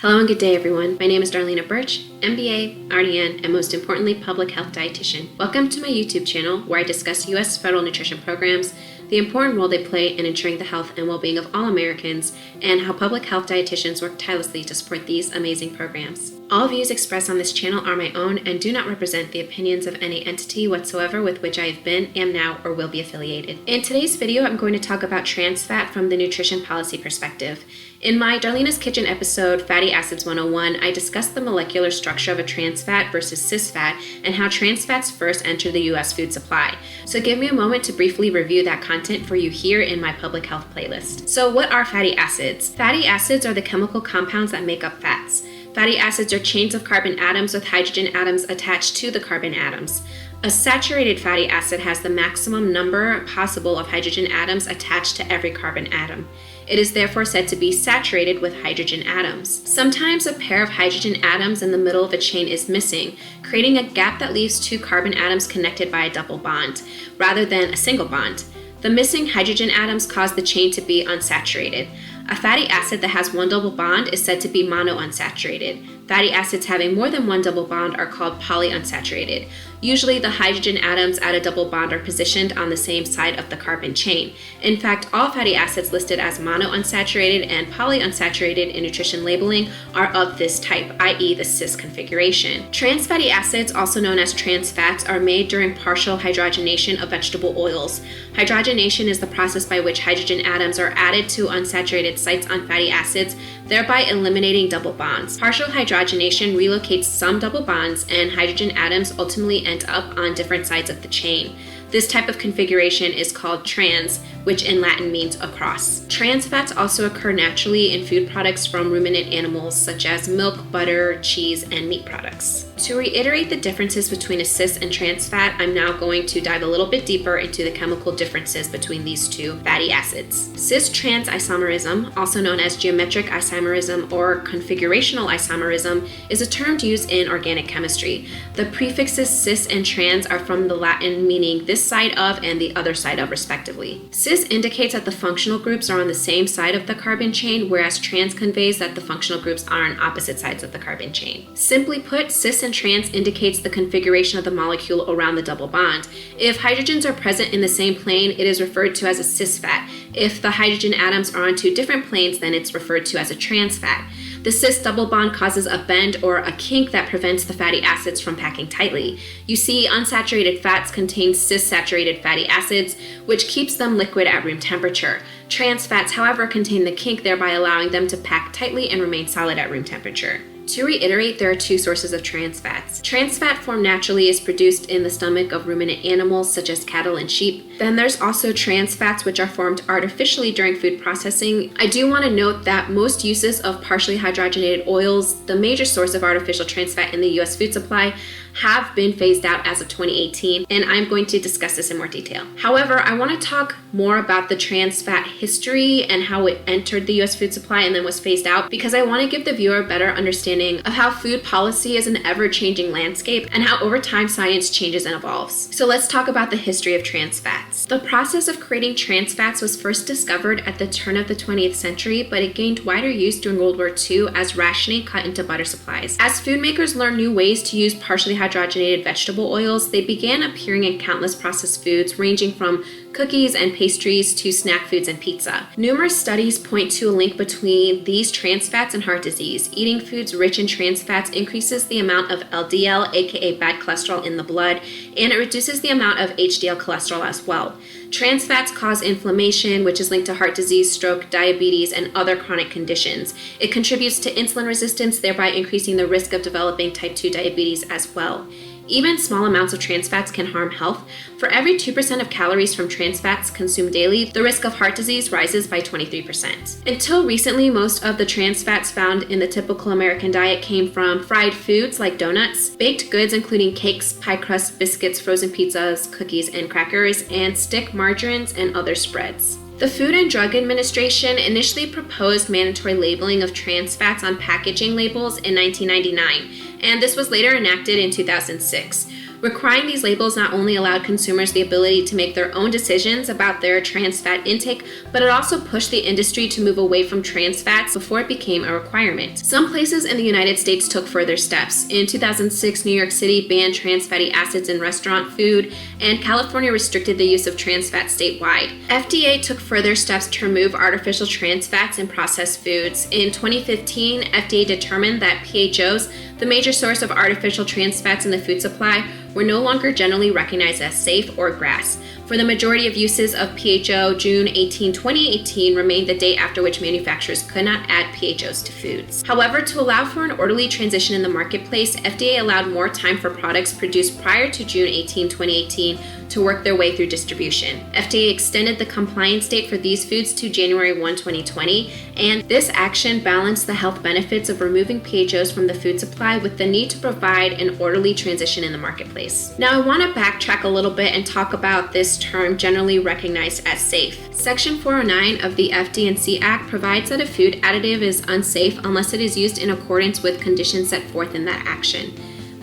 Hello and good day, everyone. My name is Darlena Birch, MBA, RDN, and most importantly, public health dietitian. Welcome to my YouTube channel where I discuss U.S. federal nutrition programs, the important role they play in ensuring the health and well-being of all Americans, and how public health dietitians work tirelessly to support these amazing programs. All views expressed on this channel are my own and do not represent the opinions of any entity whatsoever with which I have been, am now, or will be affiliated. In today's video, I'm going to talk about trans fat from the nutrition policy perspective. In my Darlena's Kitchen episode, Fatty Acids 101, I discussed the molecular structure of a trans fat versus cis fat and how trans fats first enter the U.S. food supply. So give me a moment to briefly review that content for you here in my public health playlist. So what are fatty acids? Fatty acids are the chemical compounds that make up fats. Fatty acids are chains of carbon atoms with hydrogen atoms attached to the carbon atoms. A saturated fatty acid has the maximum number possible of hydrogen atoms attached to every carbon atom. It is therefore said to be saturated with hydrogen atoms. Sometimes a pair of hydrogen atoms in the middle of a chain is missing, creating a gap that leaves two carbon atoms connected by a double bond, rather than a single bond. The missing hydrogen atoms cause the chain to be unsaturated. A fatty acid that has one double bond is said to be monounsaturated. Fatty acids having more than one double bond are called polyunsaturated. Usually the hydrogen atoms at a double bond are positioned on the same side of the carbon chain. In fact, all fatty acids listed as monounsaturated and polyunsaturated in nutrition labeling are of this type, i.e. the cis configuration. Trans fatty acids, also known as trans fats, are made during partial hydrogenation of vegetable oils. Hydrogenation is the process by which hydrogen atoms are added to unsaturated sites on fatty acids, thereby eliminating double bonds. Partial hydrogenation relocates some double bonds, and hydrogen atoms ultimately end up on different sides of the chain. This type of configuration is called trans, which in Latin means across. Trans fats also occur naturally in food products from ruminant animals such as milk, butter, cheese, and meat products. To reiterate the differences between a cis and trans fat, I'm now going to dive a little bit deeper into the chemical differences between these two fatty acids. Cis-trans isomerism, also known as geometric isomerism or configurational isomerism, is a term used in organic chemistry. The prefixes cis and trans are from the Latin meaning this side of and the other side of respectively. Cis indicates that the functional groups are on the same side of the carbon chain, whereas trans conveys that the functional groups are on opposite sides of the carbon chain. Simply put, cis and trans indicates the configuration of the molecule around the double bond. If hydrogens are present in the same plane, it is referred to as a cis fat. If the hydrogen atoms are on two different planes, then it's referred to as a trans fat. The cis double bond causes a bend or a kink that prevents the fatty acids from packing tightly. You see, unsaturated fats contain cis-saturated fatty acids, which keeps them liquid at room temperature. Trans fats, however, contain the kink, thereby allowing them to pack tightly and remain solid at room temperature. To reiterate, there are two sources of trans fats. Trans fat formed naturally is produced in the stomach of ruminant animals such as cattle and sheep. Then there's also trans fats which are formed artificially during food processing. I do want to note that most uses of partially hydrogenated oils, the major source of artificial trans fat in the U.S. food supply, have been phased out as of 2018, and I'm going to discuss this in more detail. However, I want to talk more about the trans fat history and how it entered the U.S. food supply and then was phased out, because I want to give the viewer a better understanding of how food policy is an ever-changing landscape and how over time science changes and evolves. So let's talk about the history of trans fats. The process of creating trans fats was first discovered at the turn of the 20th century, but it gained wider use during World War II as rationing cut into butter supplies. As food makers learned new ways to use partially hydrogenated vegetable oils, they began appearing in countless processed foods ranging from cookies and pastries to snack foods and pizza. Numerous studies point to a link between these trans fats and heart disease. Eating foods rich in trans fats increases the amount of LDL, aka bad cholesterol, in the blood, and it reduces the amount of HDL cholesterol as well. Trans fats cause inflammation, which is linked to heart disease, stroke, diabetes, and other chronic conditions. It contributes to insulin resistance, thereby increasing the risk of developing type 2 diabetes as well. Even small amounts of trans fats can harm health. For every 2% of calories from trans fats consumed daily, the risk of heart disease rises by 23%. Until recently, most of the trans fats found in the typical American diet came from fried foods like donuts, baked goods including cakes, pie crust, biscuits, frozen pizzas, cookies, and crackers, and stick margarines and other spreads. The Food and Drug Administration initially proposed mandatory labeling of trans fats on packaging labels in 1999, and this was later enacted in 2006. Requiring these labels not only allowed consumers the ability to make their own decisions about their trans fat intake, but it also pushed the industry to move away from trans fats before it became a requirement. Some places in the United States took further steps. In 2006, New York City banned trans fatty acids in restaurant food, and California restricted the use of trans fat statewide. FDA took further steps to remove artificial trans fats in processed foods. In 2015, FDA determined that PHOs, the major source of artificial trans fats in the food supply, were no longer generally recognized as safe or GRAS. For the majority of uses of PHO, June 18, 2018 remained the date after which manufacturers could not add PHOs to foods. However, to allow for an orderly transition in the marketplace, FDA allowed more time for products produced prior to June 18, 2018 to work their way through distribution. FDA extended the compliance date for these foods to January 1, 2020, and this action balanced the health benefits of removing PHOs from the food supply with the need to provide an orderly transition in the marketplace. Now, I want to backtrack a little bit and talk about this term generally recognized as safe. Section 409 of the FD&C Act provides that a food additive is unsafe unless it is used in accordance with conditions set forth in that action.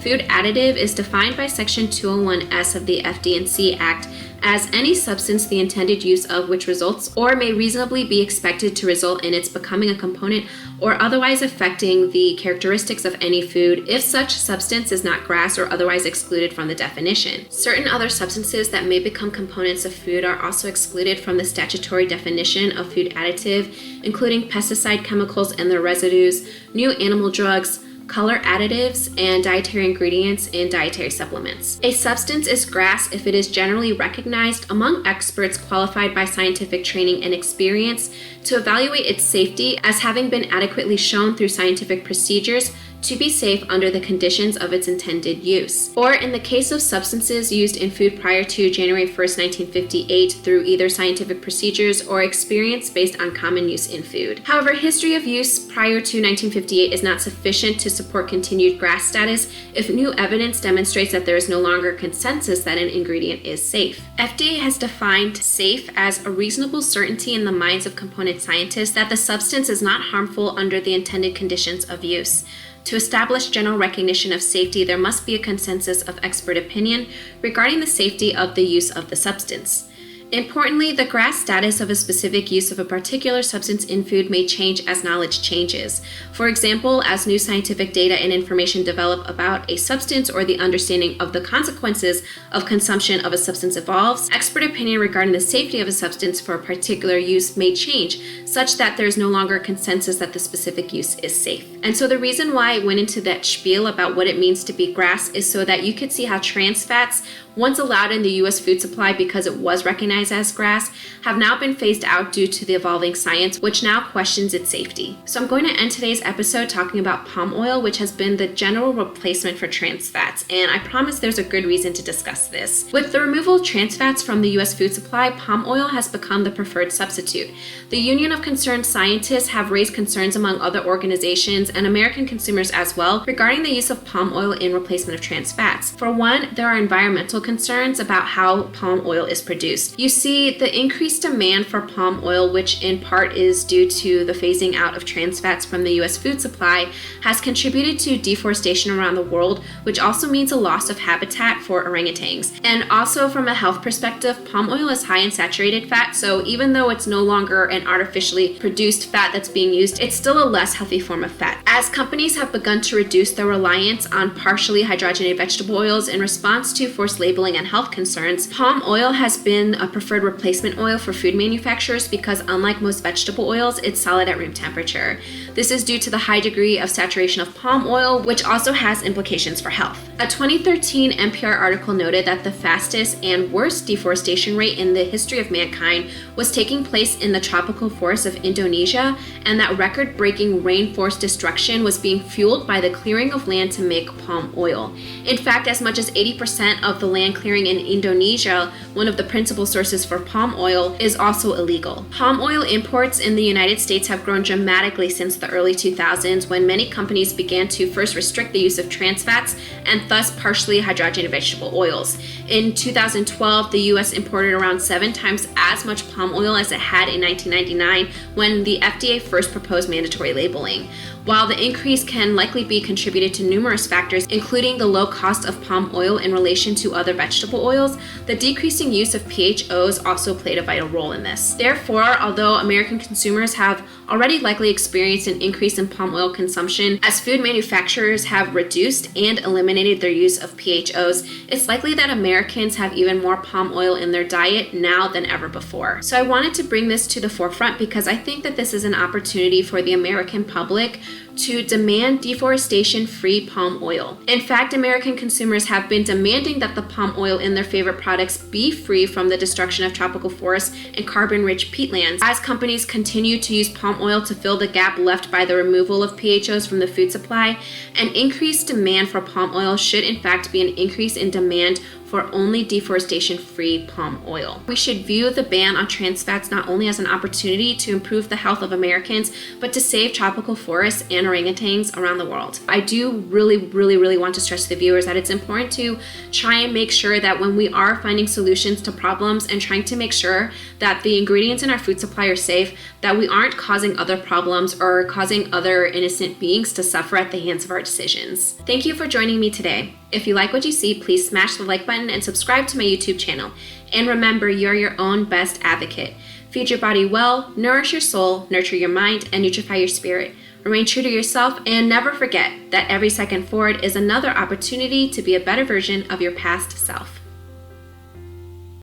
Food additive is defined by Section 201S of the FD&C Act as any substance the intended use of which results or may reasonably be expected to result in its becoming a component or otherwise affecting the characteristics of any food if such substance is not GRAS or otherwise excluded from the definition. Certain other substances that may become components of food are also excluded from the statutory definition of food additive, including pesticide chemicals and their residues, new animal drugs, color additives, and dietary ingredients in dietary supplements. A substance is GRAS if it is generally recognized among experts qualified by scientific training and experience to evaluate its safety as having been adequately shown through scientific procedures to be safe under the conditions of its intended use. Or in the case of substances used in food prior to January 1st, 1958 through either scientific procedures or experience based on common use in food. However, history of use prior to 1958 is not sufficient to support continued GRAS status if new evidence demonstrates that there is no longer consensus that an ingredient is safe. FDA has defined safe as a reasonable certainty in the minds of component scientists that the substance is not harmful under the intended conditions of use. To establish general recognition of safety, there must be a consensus of expert opinion regarding the safety of the use of the substance. Importantly, the GRAS status of a specific use of a particular substance in food may change as knowledge changes. For example, as new scientific data and information develop about a substance or the understanding of the consequences of consumption of a substance evolves, expert opinion regarding the safety of a substance for a particular use may change, such that there is no longer consensus that the specific use is safe. And so the reason why I went into that spiel about what it means to be GRAS is so that you could see how trans fats, once allowed in the U.S. food supply because it was recognized as GRAS, have now been phased out due to the evolving science, which now questions its safety. So I'm going to end today's episode talking about palm oil, which has been the general replacement for trans fats, and I promise there's a good reason to discuss this. With the removal of trans fats from the U.S. food supply, palm oil has become the preferred substitute. The Union of Concerned Scientists have raised concerns among other organizations and American consumers as well regarding the use of palm oil in replacement of trans fats. For one, there are environmental concerns about how palm oil is produced. You see, the increased demand for palm oil, which in part is due to the phasing out of trans fats from the U.S. food supply, has contributed to deforestation around the world, which also means a loss of habitat for orangutans. And also from a health perspective, palm oil is high in saturated fat, so even though it's no longer an artificially produced fat that's being used, it's still a less healthy form of fat. As companies have begun to reduce their reliance on partially hydrogenated vegetable oils in response to forced labeling and health concerns, palm oil has been a preferred replacement oil for food manufacturers because unlike most vegetable oils, it's solid at room temperature. This is due to the high degree of saturation of palm oil, which also has implications for health. A 2013 NPR article noted that the fastest and worst deforestation rate in the history of mankind was taking place in the tropical forests of Indonesia, and that record-breaking rainforest destruction was being fueled by the clearing of land to make palm oil. In fact, as much as 80% of the land clearing in Indonesia, one of the principal sources for palm oil, is also illegal. Palm oil imports in the United States have grown dramatically since the early 2000s, when many companies began to first restrict the use of trans fats and thus partially hydrogenated vegetable oils. In 2012, the U.S. imported around 7 times as much palm oil as it had in 1999 when the FDA first proposed mandatory labeling. While the increase can likely be contributed to numerous factors, including the low cost of palm oil in relation to other vegetable oils, the decreasing use of PHOs also played a vital role in this. Therefore, although American consumers have already likely experienced an increase in palm oil consumption as food manufacturers have reduced and eliminated their use of PHOs, it's likely that Americans have even more palm oil in their diet now than ever before. So I wanted to bring this to the forefront because I think that this is an opportunity for the American public to demand deforestation-free palm oil. In fact, American consumers have been demanding that the palm oil in their favorite products be free from the destruction of tropical forests and carbon-rich peatlands. As companies continue to use palm oil to fill the gap left by the removal of PHOs from the food supply, an increased demand for palm oil should in fact be an increase in demand for only deforestation-free palm oil. We should view the ban on trans fats not only as an opportunity to improve the health of Americans, but to save tropical forests and orangutans around the world. I do really want to stress to the viewers that it's important to try and make sure that when we are finding solutions to problems and trying to make sure that the ingredients in our food supply are safe, that we aren't causing other problems or causing other innocent beings to suffer at the hands of our decisions. Thank you for joining me today. If you like what you see, please smash the like button and subscribe to my YouTube channel. And remember, you're your own best advocate. Feed your body well, nourish your soul, nurture your mind, and nutrify your spirit. Remain true to yourself and never forget that every second forward is another opportunity to be a better version of your past self.